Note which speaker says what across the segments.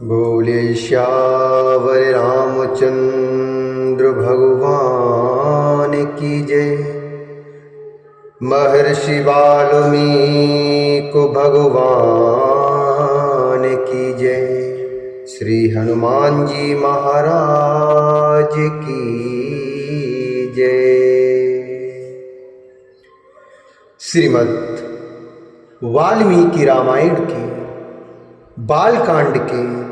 Speaker 1: बोले श्यावर रामचंद्र भगवान की जय। महर्षि वाल्मीकि भगवान की जय। श्री हनुमान जी महाराज की जय। श्रीमद् वाल्मीकि रामायण के बालकांड के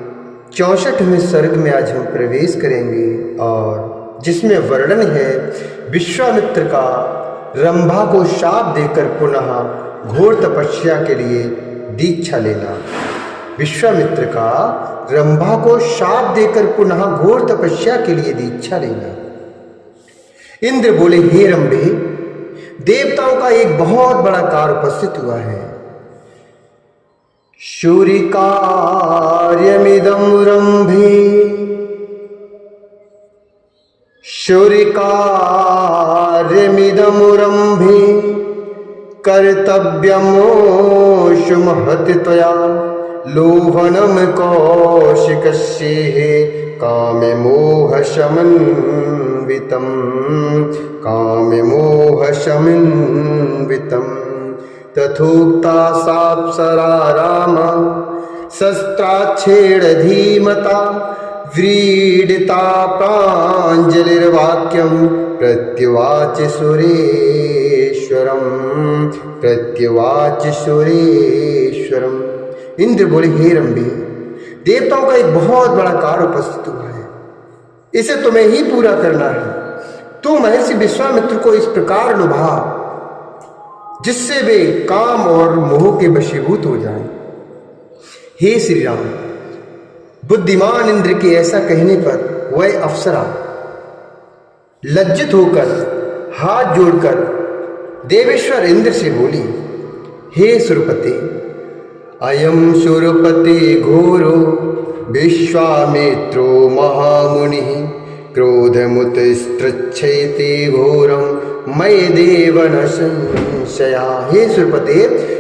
Speaker 1: 64वें सर्ग में आज हम प्रवेश करेंगे और जिसमें वर्णन है विश्वामित्र का रंभा को शाप देकर पुनः घोर तपस्या के लिए दीक्षा लेना। विश्वामित्र का रंभा को शाप देकर पुनः घोर तपस्या के लिए दीक्षा लेना। इंद्र बोले, हे रंभे, देवताओं का एक बहुत बड़ा कार्य उपस्थित हुआ है। शूरिकार्यमिदं रंभे शूरिकार्यमिदं रंभे कर्तव्यमोषु महति त्वया लोभनं कौशिकस्येह काममोहशमन्वितम् तथोक्ता साप्सरा राम शस्त्राच्छेडधीमता व्रीडिता प्राञ्जलिर्वाक्यं प्रत्युवाच सुरेश्वरम्। इंद्र बोले, हे रंभे, देवताओं का एक बहुत बड़ा कार्य उपस्थित हुआ है, इसे तुम्हें ही पूरा करना है। तू महर्षि विश्वामित्र को इस प्रकार लुभा जिससे वे काम और मोह के वशीभूत हो जाएं। हे श्री राम, बुद्धिमान इंद्र के ऐसा कहने पर वह अप्सरा लज्जित होकर हाथ जोड़कर देवेश्वर इंद्र से बोली, हे सुरपते, अयं सुरपते घोरो विश्वामित्रो महामुनिः क्रोधमुतस्तृच्छते घोरम मय देव न संशया। हे सुरपते,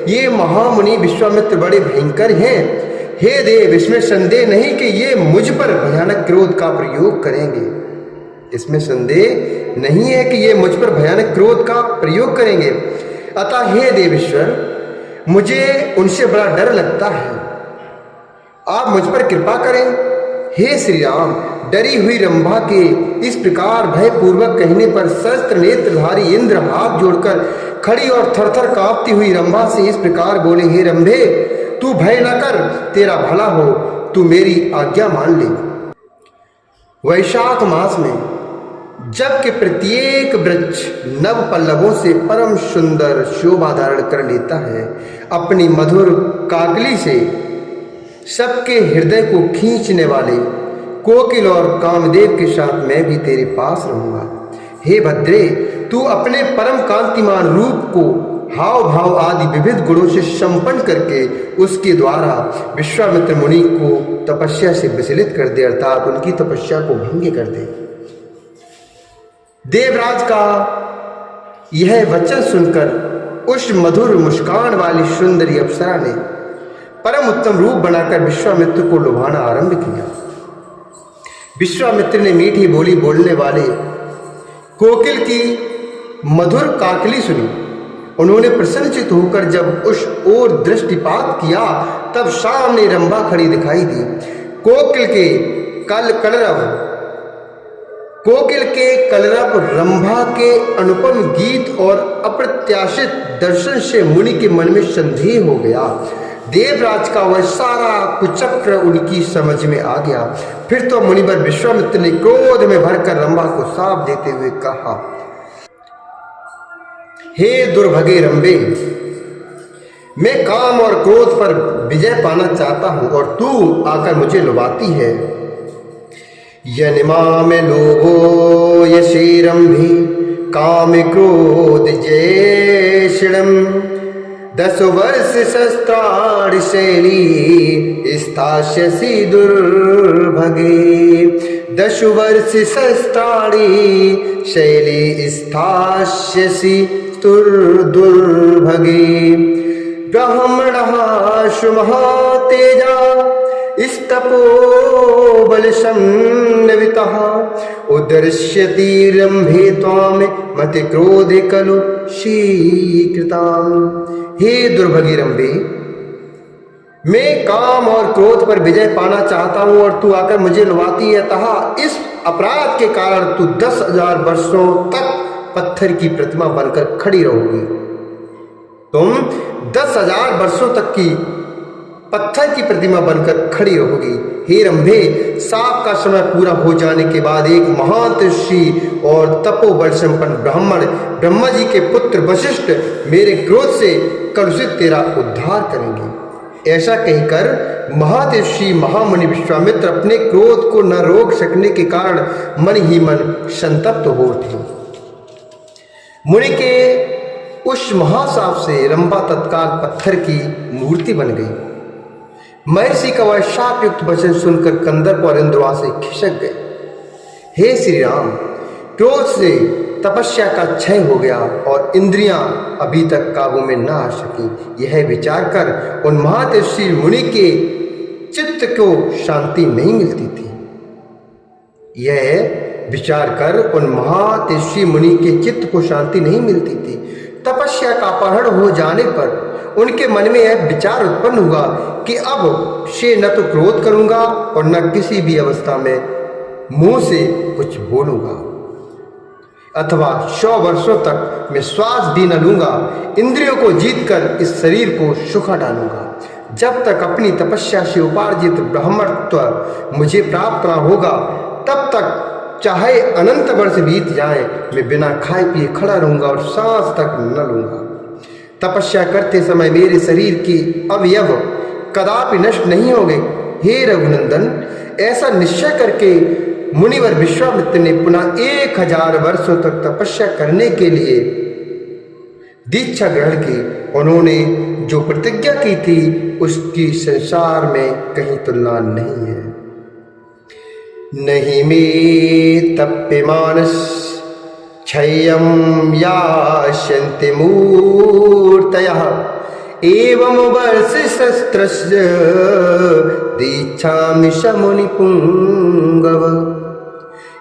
Speaker 1: ये महामुनि विश्वामित्र बड़े भयंकर हैं। हे देव, इसमें संदेह नहीं कि ये मुझ पर भयानक क्रोध का प्रयोग करेंगे। इसमें संदेह नहीं है कि ये मुझ पर भयानक क्रोध का प्रयोग करेंगे। अतः हे देवेश्वर, मुझे उनसे बड़ा डर लगता है, आप मुझ पर कृपा करें। हे श्री राम, डरी हुई रंभा के इस प्रकार भयपूर्वक कहने पर शस्त्र नेत्रधारी इंद्र हाथ जोड़कर खड़ी और थरथर कांपती हुई रंभा से इस प्रकार बोले, हे रंभे, तू भय न कर, तेरा भला हो, तू मेरी आज्ञा मान ले। वैशाख मास में जबकि प्रत्येक वृक्ष नव पल्लवों से परम सुंदर शोभा धारण कर लेता है, अपनी मधुर काकली से सबके हृदय को खींचने वाले कोकिल और कामदेव के साथ मैं भी तेरे पास रहूंगा। हे भद्रे, तू अपने परम कांतिमान रूप को हाव भाव आदि विविध गुणों से संपन्न करके उसके द्वारा विश्वामित्र मुनि को तपस्या से विचलित कर दे, अर्थात उनकी तपस्या को भंग कर दे। देवराज का यह वचन सुनकर उस मधुर मुस्कान वाली सुंदरी अप्सरा ने परम उत्तम रूप बनाकर विश्वामित्र को लुभाना आरंभ किया। विश्वामित्र ने मीठी बोली बोलने वाले कोकिल की मधुर काकली सुनी। उन्होंने प्रसन्नचित होकर जब उस ओर दृष्टिपात किया, तब सामने रंभा खड़ी दिखाई दी। कोकिल के कलरव रंभा के अनुपम गीत और अप्रत्याशित दर्शन से मुनि के मन में संदेह हो गया। देवराज का वह सारा कुचक्र उनकी समझ में आ गया। फिर तो मुनिवर विश्वामित्र ने क्रोध में भरकर रंभा को शाप देते हुए कहा, हे दुर्भगे रंभे, मैं काम और क्रोध पर विजय पाना चाहता हूं और तू आकर मुझे लुभाती है। यनिमा में लोभो यशे रंभे काम क्रोध जयशिणम 10 वर्ष शस्त्राणि शैली स्थास्यसि दुर्भगे 10 वर्ष शस्त्राणि शैली स्थास्यसि दुर्भगे ब्राह्मणः सुमहातेजा स्तपोबलसंनवितः उदर्श्यति रंभे त्वां मति क्रोधे खलु शीकृतां। हे दुर्भगी रंभे, मैं काम और क्रोध पर विजय पाना चाहता हूं और तू आकर मुझे लुभाती है, अतः इस अपराध के कारण तू 10,000 वर्षों तक पत्थर की प्रतिमा बनकर खड़ी रहोगी। तुम 10,000 वर्षों तक की पत्थर की प्रतिमा बनकर खड़ी रहोगी। हे रंभे, साप का समय पूरा हो जाने के बाद एक महान ऋषि और तपोबल संपन्न ब्राह्मण ब्रह्मा जी के पुत्र वशिष्ठ मेरे क्रोध से कलुषित तेरा उद्धार करेंगे। ऐसा कहकर महर्षि महामुनि विश्वामित्र अपने क्रोध को न रोक सकने के कारण मन ही मन संतप्त हो उठे। मुनि के उस महासाप से रंभा तत्काल पत्थर की मूर्ति बन गई। महर्षि का वह शाप युक्त वचन सुनकर कंदर्प और इंद्रवासी खिसक गए। हे श्री राम, क्रोध से तपस्या का क्षय हो गया और इंद्रियां अभी तक काबू में न आ सकी। यह विचार कर उन महर्षि मुनि के चित्त को शांति नहीं मिलती थी। यह विचार कर उन महर्षि मुनि के चित्त को शांति नहीं मिलती थी। तपस्या का अपहरण हो जाने पर उनके मन में यह विचार उत्पन्न हुआ कि अब से न तो क्रोध करूंगा और न किसी भी अवस्था में मुंह से कुछ बोलूंगा, अथवा 100 वर्षों तक मैं श्वास भी न लूंगा। इंद्रियों को जीतकर इस शरीर को सुखा डालूंगा। जब तक अपनी तपस्या से उपार्जित ब्राह्मणत्व मुझे प्राप्त न होगा, तब तक चाहे अनंत वर्ष बीत जाए, मैं बिना खाए पिए खड़ा रहूंगा और सांस तक न लूंगा। तपस्या करते समय मेरे शरीर के अवयव कदापि नष्ट नहीं होंगे। हे रघुनंदन, ऐसा निश्चय करके मुनिवर विश्वामित्र ने पुनः 1000 वर्षों तक तपस्या करने के लिए दीक्षा ग्रहण की। उन्होंने जो प्रतिज्ञा की थी उसकी संसार में कहीं तुलना नहीं है। नहीं में तप्यमानस क्षयं यास्यन्ति मूर्तयः एवं वर्षसहस्रस्य दीक्षामि शमुनिपुङ्गव।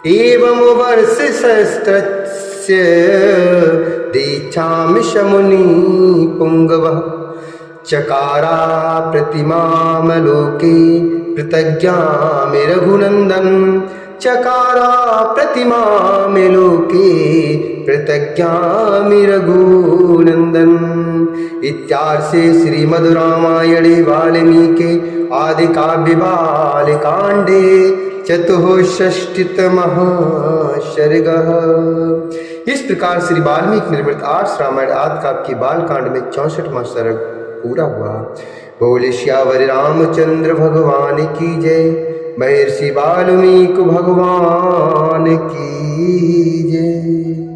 Speaker 1: एवं वर्षसहस्रस्य दीक्षामि शमुनिपुङ्गवः चकारा प्रतिमामलोके प्रतिज्ञामि रघुनंदन। चकारा प्रतिमामि लोके प्रतिज्ञामि रघुनंदन। इत्यार्षे श्रीमद्रामायणे वाल्मीकि आदि काव्ये बालकांडे चतुःषष्टितमः सर्गः। इस प्रकार श्री वाल्मीकि निर्मित 8 रामायण आदि काव्य के बालकांड में 64वां सर्ग पूरा हुआ। बोले श्यावर रामचंद्र भगवान की जय। महर्षि वाल्मीकि भगवान की जय।